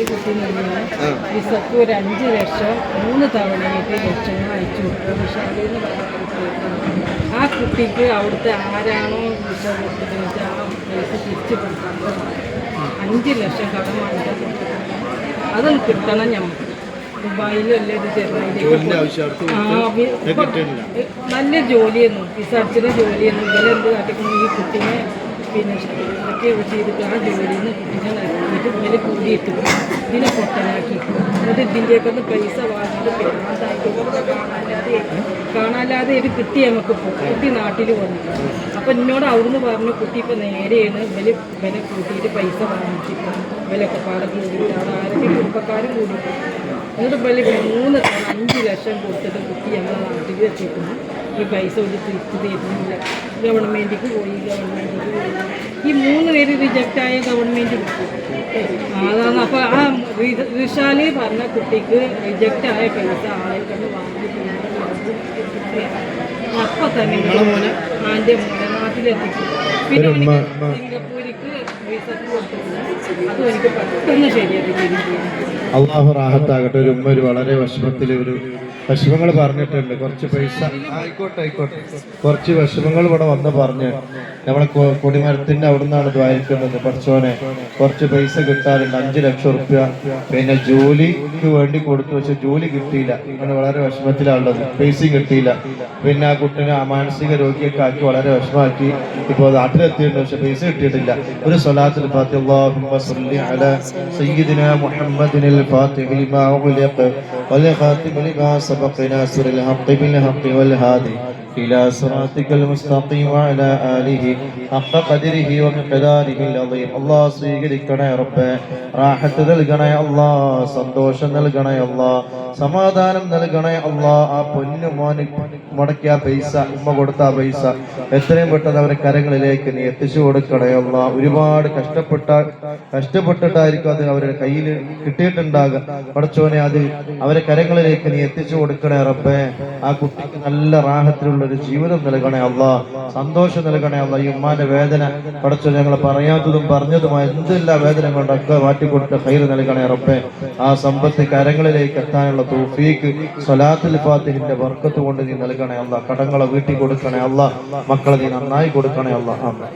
ഒരു കുട്ടി നിന്നാണ് വിസക്ക് ഒരു 5 ലക്ഷം 3 തവണയായിട്ട് ലക്ഷങ്ങൾ അയച്ചു കൊടുത്തു. വിശാലിൽ നിന്ന് പറഞ്ഞ കുട്ടിയാണ്. ആ കുട്ടിക്ക് അവിടുത്തെ ആരാണോ വിസ കൊടുത്തത് ആ പൈസ തിരിച്ച് കൊടുക്കാൻ 5 ലക്ഷം കടം വാങ്ങിക്കാൻ കൊടുത്തിട്ടുണ്ട്. അതൊന്ന് കിട്ടണം. ഞമ്മക്ക് ദുബായിലല്ലേ ഇത് നല്ല ജോലിയെന്നു വിസ അടിച്ചിട്ട് ജോലിയെന്നു ഇവരെന്ത് കാട്ടിക്കൊണ്ട് ഈ കുട്ടീനെ പിന്നെ ഇതൊക്കെ ചെയ്തിട്ട് ആ ജോലിയിൽ നിന്ന് കുട്ടീനെ നടത്തിയിട്ട് ഇവര് കൂടിയിട്ട് ഇതിനെ പൊട്ടനാക്കി എന്നിട്ട് ഇതിൻ്റെയൊക്കെ ഒന്ന് പൈസ വാങ്ങിയിട്ട് പെരുമാതായിട്ടൊക്കെ കാണാല്ലാതെ ഇത് കിട്ടി നമുക്ക് കുട്ടി നാട്ടിൽ വന്നു. അപ്പം എന്നോട് അവിടുന്ന് പറഞ്ഞു കുട്ടി ഇപ്പം നേരെയാണ് വില കൂട്ടിയിട്ട് പൈസ വാങ്ങിച്ചിട്ട് വിലൊക്കെ പാടെ കൂടിയിട്ട് അവിടെ ആരൊക്കെ കുടുംബക്കാരും കൂടിയിട്ട് എന്നിട്ട് വില 3 തവണ 5 ലക്ഷം കൊടുത്തിട്ട് കുട്ടി ഞങ്ങളെ നാട്ടിൽ വെച്ചിട്ടുണ്ട്. ഈ പൈസ ഒരു തിരിച്ചു തരുന്നില്ല. ഗവൺമെൻറ്റിക്ക് പോയി ഈ 3 പേര് റിജക്റ്റായ ഗവൺമെൻറ് അതാണ്. അപ്പോൾ ആ റിഷാലി പറഞ്ഞ കുട്ടിക്ക് റിജക്റ്റായ പൈസ ആളെ കൊണ്ട് വാങ്ങിയിട്ടുണ്ട്. അപ്പം തന്നെ ആൻ്റെ മോനെ നാട്ടിലെത്തിക്കും. പിന്നെ സിംഗപ്പൂരിക്ക് വിസക്ക് കൊടുത്തിട്ടുണ്ട്. അതും എനിക്ക് പെട്ടെന്ന് ശരിയാക്കി. അള്ളാഹു റാഹത്താകട്ടെ. ഒരു ഉമ്മ ഒരു വളരെ വിഷമത്തിൽ ഒരു വിഷമങ്ങൾ പറഞ്ഞിട്ടുണ്ട്. കുറച്ച് പൈസ ആയിക്കോട്ടെ കുറച്ച് വിഷമങ്ങൾ ഇവിടെ വന്ന് പറഞ്ഞ് നമ്മളെ കൊടിമരത്തിന്റെ അവിടെ നിന്നാണ് ദ്വാരിക്കുന്നത്. പഠിച്ചോനെ കുറച്ച് പൈസ കിട്ടാറുണ്ട് 5 ലക്ഷം റുപ്യ പിന്നെ ജോലിക്ക് വേണ്ടി കൊടുത്തു. പക്ഷെ ജോലി കിട്ടിയില്ല. അങ്ങനെ വളരെ വിഷമത്തിലാണുള്ളത്. പൈസയും കിട്ടിയില്ല. പിന്നെ ആ കുട്ടിനെ മാനസിക രോഗിയൊക്കെ ആക്കി വളരെ വിഷമാക്കി. ഇപ്പോൾ നാട്ടിലെത്തിയിട്ടുണ്ട്. പക്ഷെ പൈസ കിട്ടിയിട്ടില്ല. ഒരു സ്വലാത്തുൽ ഫാത്തിഹ അല്ലാഹുമ്മ സ്വല്ലി അലാ സയ്യിദിനാ മുഹമ്മദിനിൽ ഫാത്തിഹി ലിമാ ഉഗ്ലിഖ വൽ ഖാതിമി ലിമാ സബഖ നാസിറിൽ ഹഖ് ബിൽ ഹഖ് വൽ ഹാദി إلى صراطك المستقيم وعلى آله حق قدره ومقداره العظيم. الله സ്വീകരിക്കണേ റബ്ബേ. റാഹത്ത് നൽകണേ അല്ലാ. സന്തോഷം നൽകണേ അല്ലാ. സമാധാനം നൽകണേ അല്ലാ. ആ പൊന്നു മോന് മുടക്കിയ പൈസ ഉമ്മ കൊടുത്ത പൈസ എത്രയും പെട്ടെന്ന് അവരെ കരങ്ങളിലേക്ക് നീ എത്തിച്ചു കൊടുക്കണേ അല്ലാ. ഒരുപാട് കഷ്ടപ്പെട്ടിട്ടായിരിക്കും അത് അവരുടെ കയ്യിൽ കിട്ടിയിട്ടുണ്ടാകുക. പടച്ചോനെ അത് അവരെ കരങ്ങളിലേക്ക് നീ എത്തിച്ചു കൊടുക്കണേ റബ്ബേ. ആ കുട്ടിക്ക് നല്ല റാഹത്തിലുള്ള ഒരു ജീവിതം നൽകണേ അല്ലാ. സന്തോഷം നൽകണേ അല്ലാ. ഈ ഉമ്മാന്റെ വേദന പടച്ചോ ഞങ്ങൾ പറയാത്തതും പറഞ്ഞതുമായ എന്തെല്ലാം വേദന കൊണ്ടൊക്കെ മാറ്റിക്കൊടുത്ത ഖൈർ നൽകണേ റബ്ബേ. ആ സമ്പത്ത് കരങ്ങളിലേക്ക് എത്താനുള്ള തൗഫീഖ് സ്വലാത്തുൽ ഫാത്തിഹിന്റെ ബർക്കത്ത് കൊണ്ട് നീ നൽകണേ അല്ലാ. കടങ്ങളെ വീട്ടി കൊടുക്കണേ അല്ലാ. മക്കളെ നീ നന്നായി കൊടുക്കണേ അല്ലാ. ആമീൻ.